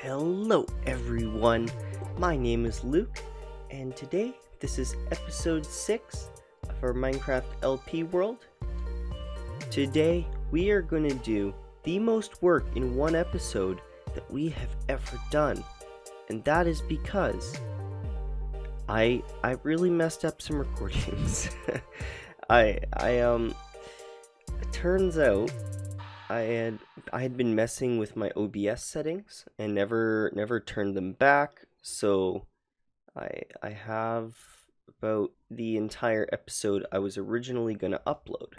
Hello everyone, my name is Luke, and today this is episode 6 of our Minecraft LP world. Today we are going to do the most work in one episode that we have ever done, and that is because I really messed up some recordings. It turns out I had been messing with my OBS settings and never turned them back, so I have about the entire episode I was originally going to upload,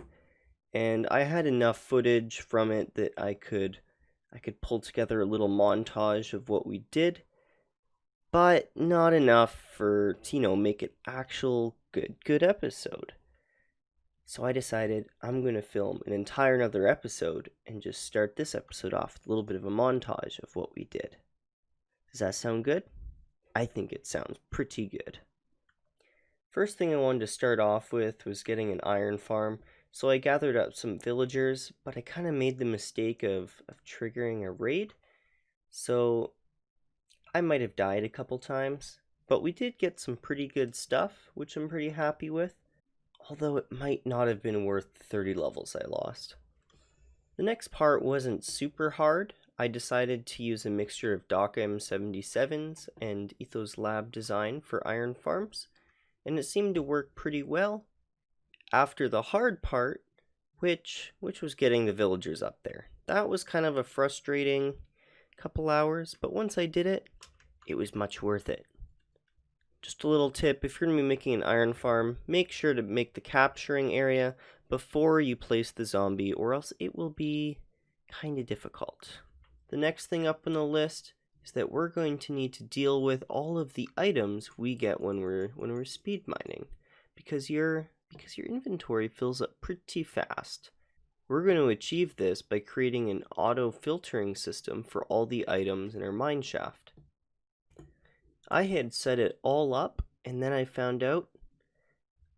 and I had enough footage from it that I could pull together a little montage of what we did, but not enough to make it actual good episode. So I decided I'm going to film an entire another episode and just start this episode off with a little bit of a montage of what we did. Does that sound good? I think it sounds pretty good. First thing I wanted to start off with was getting an iron farm. So I gathered up some villagers, but I kind of made the mistake of triggering a raid. So I might have died a couple times, but we did get some pretty good stuff, which I'm pretty happy with. Although it might not have been worth 30 levels I lost. The next part wasn't super hard. I decided to use a mixture of Dock M77s and Ethos Lab design for iron farms, and it seemed to work pretty well. After the hard part, which was getting the villagers up there. That was kind of a frustrating couple hours, but once I did it, it was much worth it. Just a little tip, if you're going to be making an iron farm, make sure to make the capturing area before you place the zombie, or else it will be kind of difficult. The next thing up on the list is that we're going to need to deal with all of the items we get when we're speed mining, because your inventory fills up pretty fast. We're going to achieve this by creating an auto filtering system for all the items in our mine shaft. I had set it all up, and then I found out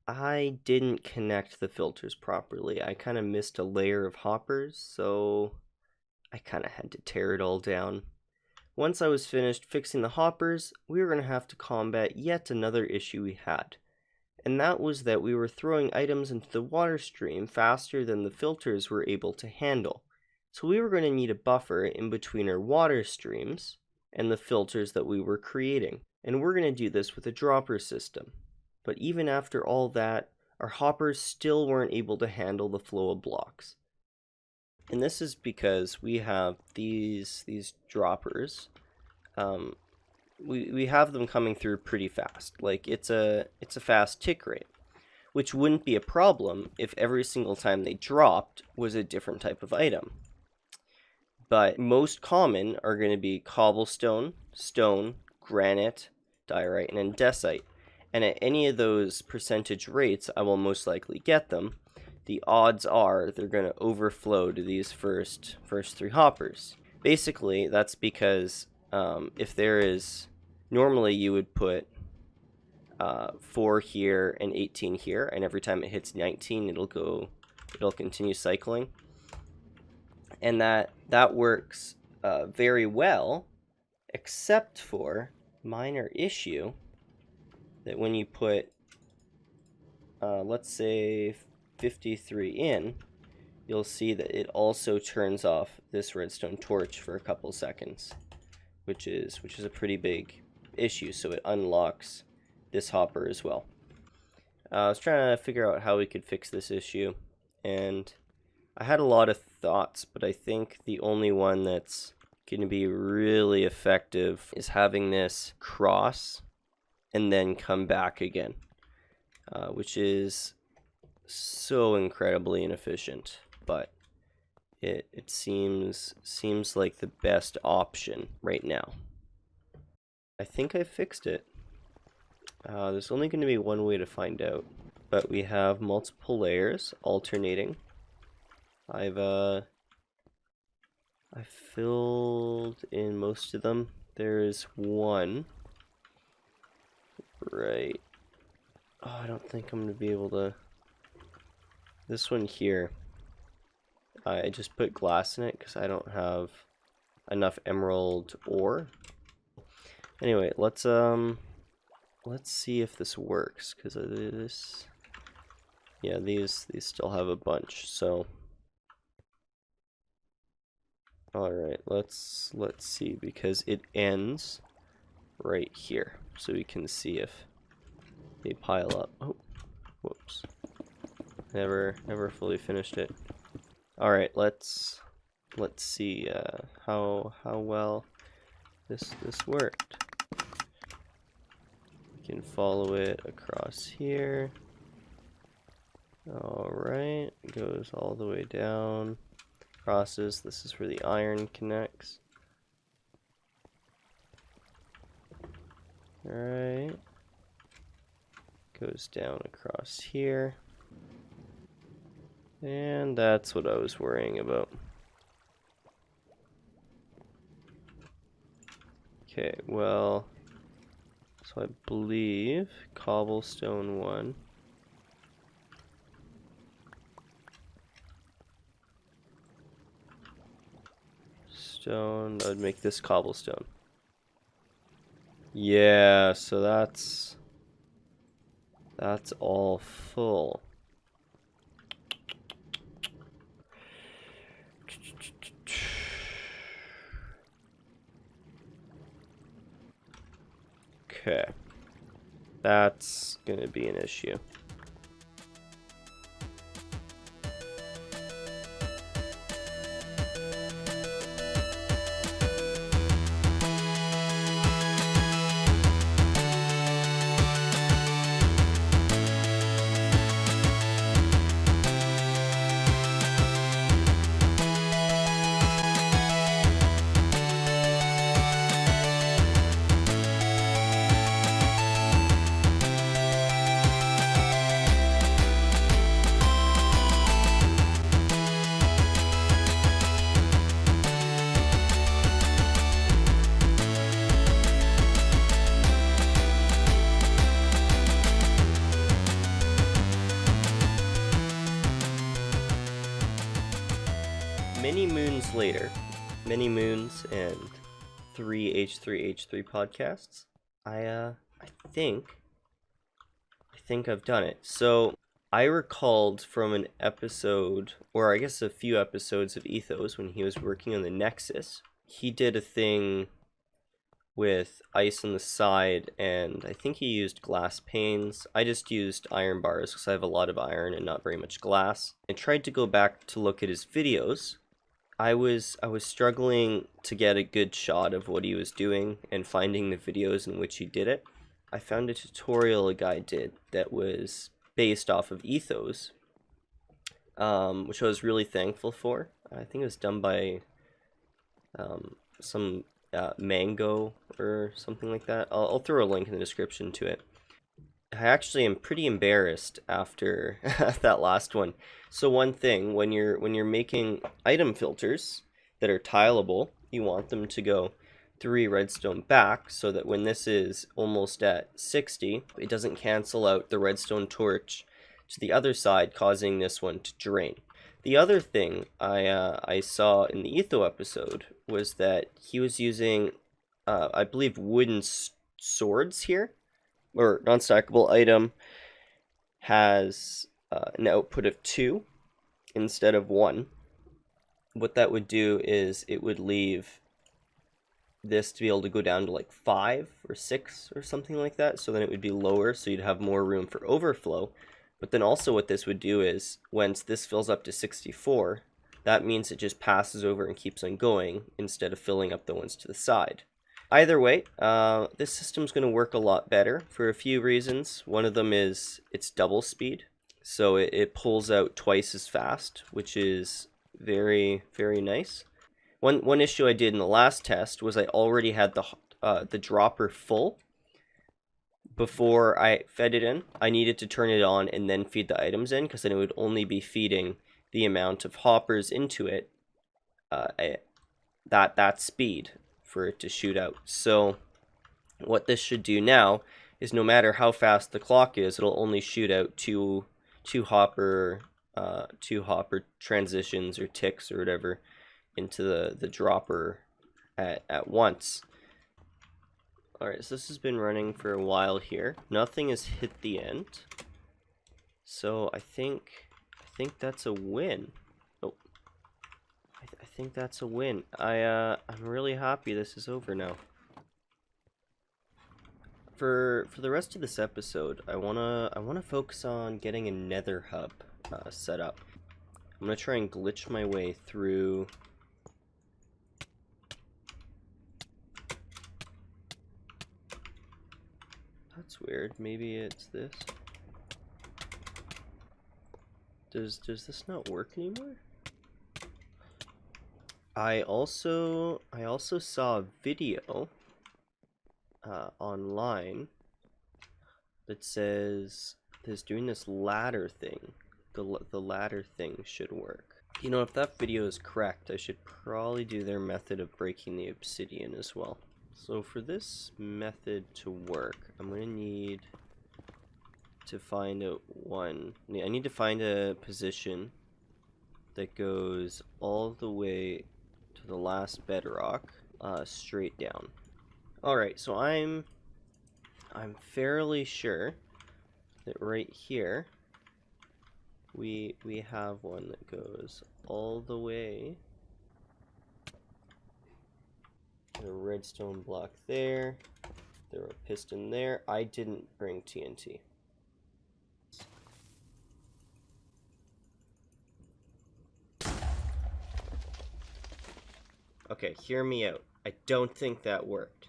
I didn't connect the filters properly. I kind of missed a layer of hoppers, so I kind of had to tear it all down. Once I was finished fixing the hoppers, we were going to have to combat yet another issue we had. And that was that we were throwing items into the water stream faster than the filters were able to handle. So we were going to need a buffer in between our water streams and the filters that we were creating. And we're going to do this with a dropper system. But even after all that, our hoppers still weren't able to handle the flow of blocks. And this is because we have these droppers. We have them coming through pretty fast. Like it's a fast tick rate, which wouldn't be a problem if every single time they dropped was a different type of item. But most common are going to be cobblestone, stone, granite, diorite, and andesite. And at any of those percentage rates, I will most likely get them. The odds are they're going to overflow to these first 3 hoppers. Basically, that's because if there is, normally you would put 4 here and 18 here, and every time it hits 19, it'll continue cycling. And that works very well, except for minor issue that when you put let's say 53 in, you'll see that it also turns off this redstone torch for a couple seconds, which is a pretty big issue. So it unlocks this hopper as well. I was trying to figure out how we could fix this issue, and I had a lot of thoughts, but I think the only one that's going to be really effective is having this cross and then come back again, which is so incredibly inefficient, but it seems like the best option right now. I think I fixed it. There's only going to be one way to find out, but we have multiple layers alternating. I've filled in most of them. There's one right. Oh, I don't think I'm gonna be able to. This one here, I just put glass in it because I don't have enough emerald ore Anyway, let's see if this works, because this, yeah, these still have a bunch. So, all right, let's see, because it ends right here, so we can see if they pile up. Oh, whoops! Never fully finished it. All right, let's see how well this worked. You can follow it across here. All right, it goes all the way down, crosses. This is where the iron connects. All right, goes down across here. And that's what I was worrying about. Okay, well, so I believe cobblestone 1. Stone, that would make this cobblestone. Yeah, so that's all full. Okay. That's gonna be an issue. Many moons later, many moons and 3H3H3 podcasts, I think I've done it. So I recalled from an episode, or I guess a few episodes of Ethos when he was working on the Nexus, he did a thing with ice on the side, and I think he used glass panes. I just used iron bars because I have a lot of iron and not very much glass. I tried to go back to look at his videos. I was struggling to get a good shot of what he was doing and finding the videos in which he did it. I found a tutorial a guy did that was based off of Ethos, which I was really thankful for. I think it was done by some Mango or something like that. I'll throw a link in the description to it. I actually am pretty embarrassed after that last one. So one thing, when you're making item filters that are tileable, you want them to go 3 redstone back so that when this is almost at 60, it doesn't cancel out the redstone torch to the other side, causing this one to drain. The other thing I saw in the Etho episode was that he was using, I believe, wooden swords here, or non-stackable item has an output of 2 instead of 1. What that would do is it would leave this to be able to go down to like 5 or 6 or something like that, so then it would be lower, so you'd have more room for overflow. But then also what this would do is, once this fills up to 64, that means it just passes over and keeps on going instead of filling up the ones to the side. Either way, this system's going to work a lot better for a few reasons. One of them is it's double speed, so it pulls out twice as fast, which is very, very nice. One issue I did in the last test was I already had the dropper full before I fed it in. I needed to turn it on and then feed the items in, because then it would only be feeding the amount of hoppers into it that speed for it to shoot out. So what this should do now is, no matter how fast the clock is, it'll only shoot out two hopper transitions or ticks or whatever into the dropper at once. Alright, so this has been running for a while here. Nothing has hit the end. So I think that's a win. Oh. I think that's a win. I'm really happy this is over now. For the rest of this episode, I wanna focus on getting a Nether Hub set up. I'm gonna try and glitch my way through. That's weird. Maybe it's this. Does this not work anymore? I also saw a video online that says there's doing this ladder thing. The ladder thing should work. You know, if that video is correct, I should probably do their method of breaking the obsidian as well. So for this method to work, I'm gonna need to find I need to find a position that goes all the way to the last bedrock, straight down. Alright, so I'm fairly sure that right here we have one that goes all the way. A redstone block there. There a piston there. I didn't bring TNT. Okay, hear me out. I don't think that worked.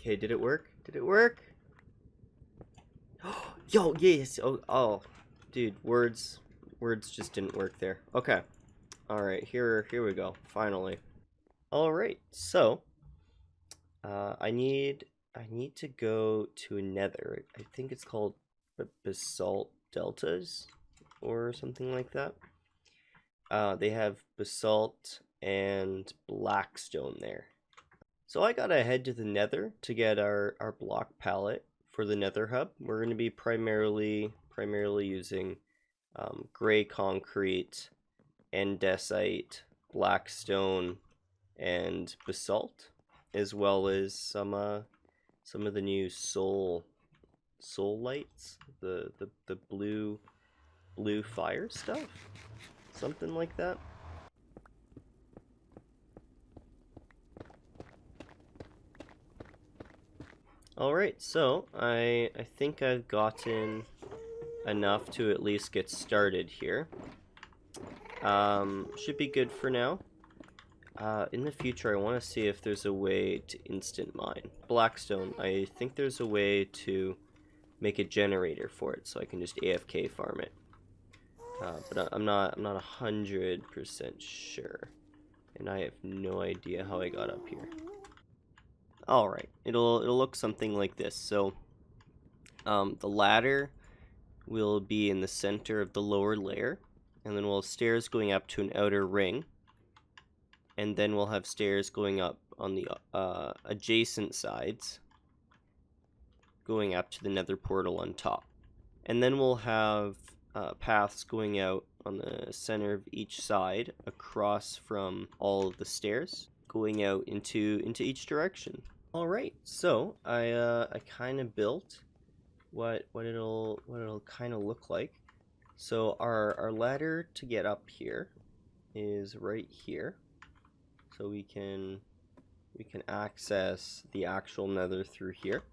Okay, did it work? Did it work? Yo, yes. Oh, dude, words just didn't work there. Okay. All right, here we go. Finally. All right. So, I need to go to a nether. I think it's called basalt deltas or something like that. They have basalt and blackstone there. So I gotta head to the nether to get our block palette for the nether hub. We're going to be primarily using gray concrete, andesite, blackstone, and basalt, as well as some of the new soul lights, the blue fire stuff, something like that. Alright, so I think I've gotten enough to at least get started here. Should be good for now. In the future, I want to see if there's a way to instant mine. Blackstone, I think there's a way to make a generator for it, so I can just AFK farm it. But I'm not 100% sure, and I have no idea how I got up here. Alright, it'll look something like this. So, the ladder will be in the center of the lower layer, and then we'll have stairs going up to an outer ring, and then we'll have stairs going up on the adjacent sides, going up to the nether portal on top. And then we'll have paths going out on the center of each side, across from all of the stairs, going out into each direction. Alright, so I kind of built what it'll kind of look like. So our ladder to get up here is right here, so we can access the actual nether through here.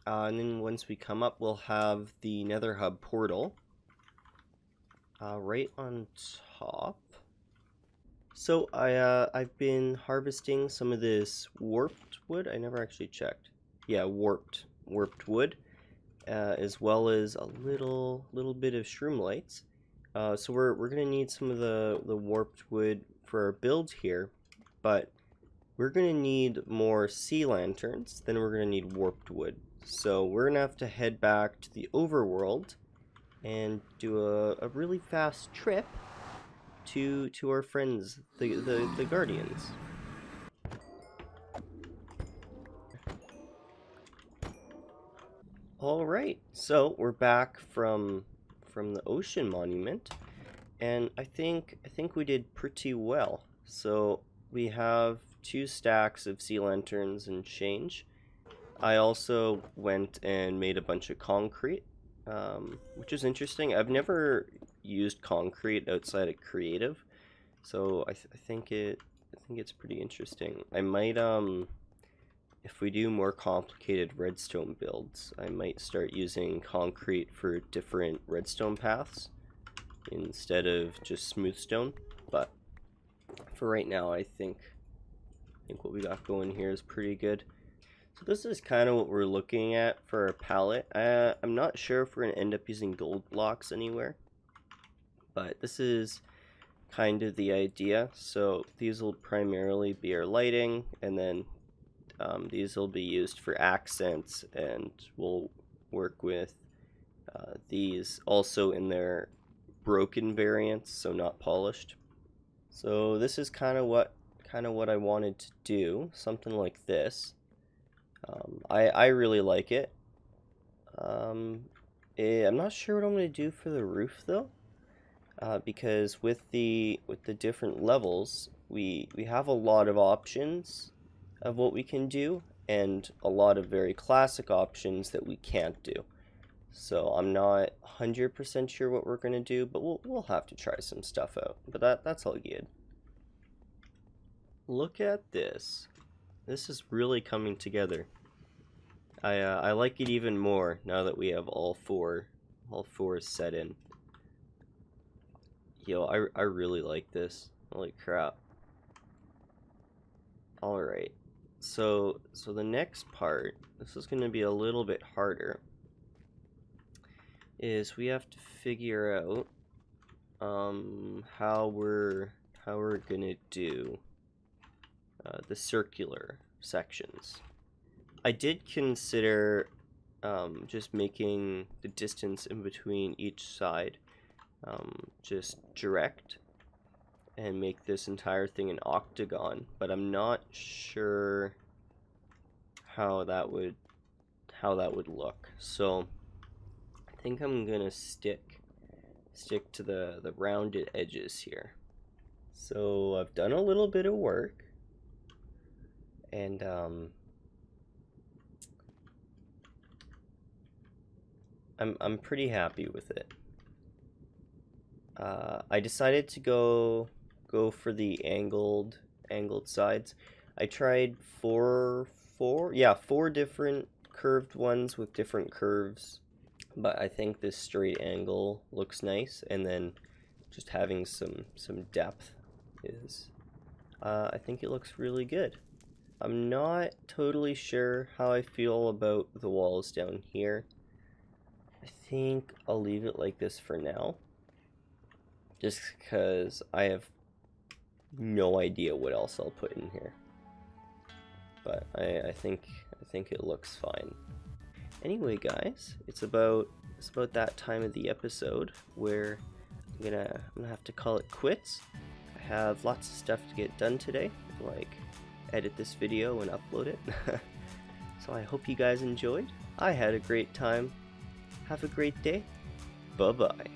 And then once we come up, we'll have the nether hub portal right on top. So I've been harvesting some of this warped wood. I never actually checked. Yeah, warped wood, as well as a little bit of shroom lights. So we're gonna need some of the warped wood for our build here, but we're gonna need more sea lanterns than we're gonna need warped wood. So we're gonna have to head back to the overworld and do a really fast trip to our friends, the Guardians. All right, so we're back from the ocean monument, and I think we did pretty well. So we have 2 stacks of sea lanterns and change. I also went and made a bunch of concrete, which is interesting. I've never used concrete outside of creative, so I think it's pretty interesting. I might if we do more complicated redstone builds, I might start using concrete for different redstone paths instead of just smooth stone. But for right now, I think what we got going here is pretty good. So this is kind of what we're looking at for our palette. I'm not sure if we're going to end up using gold blocks anywhere, but this is kind of the idea. So these will primarily be our lighting, and then these will be used for accents, and we'll work with these also in their broken variants, so not polished. So this is kind of what I wanted to do, something like this. I really like it. I'm not sure what I'm going to do for the roof though, because with the different levels, we have a lot of options of what we can do, and a lot of very classic options that we can't do. So I'm not 100% sure what we're going to do, but we'll have to try some stuff out. But that's all good. Look at this. This is really coming together. I like it even more now that we have all four set in. Yo, I really like this. Holy crap. Alright. So the next part, this is going to be a little bit harder, is we have to figure out how we're gonna do the circular sections. I did consider just making the distance in between each side just direct and make this entire thing an octagon, but I'm not sure how that would look. So I think I'm gonna stick to the rounded edges here. So I've done a little bit of work, and I'm pretty happy with it. I decided to go for the angled sides. I tried four different curved ones with different curves, but I think this straight angle looks nice, and then just having some depth is I think it looks really good. I'm not totally sure how I feel about the walls down here. I think I'll leave it like this for now, just because I have no idea what else I'll put in here. But I think it looks fine. Anyway, guys, it's about that time of the episode where I'm gonna have to call it quits. I have lots of stuff to get done today, like edit this video and upload it. So I hope you guys enjoyed. I had a great time. Have a great day. Bye-bye.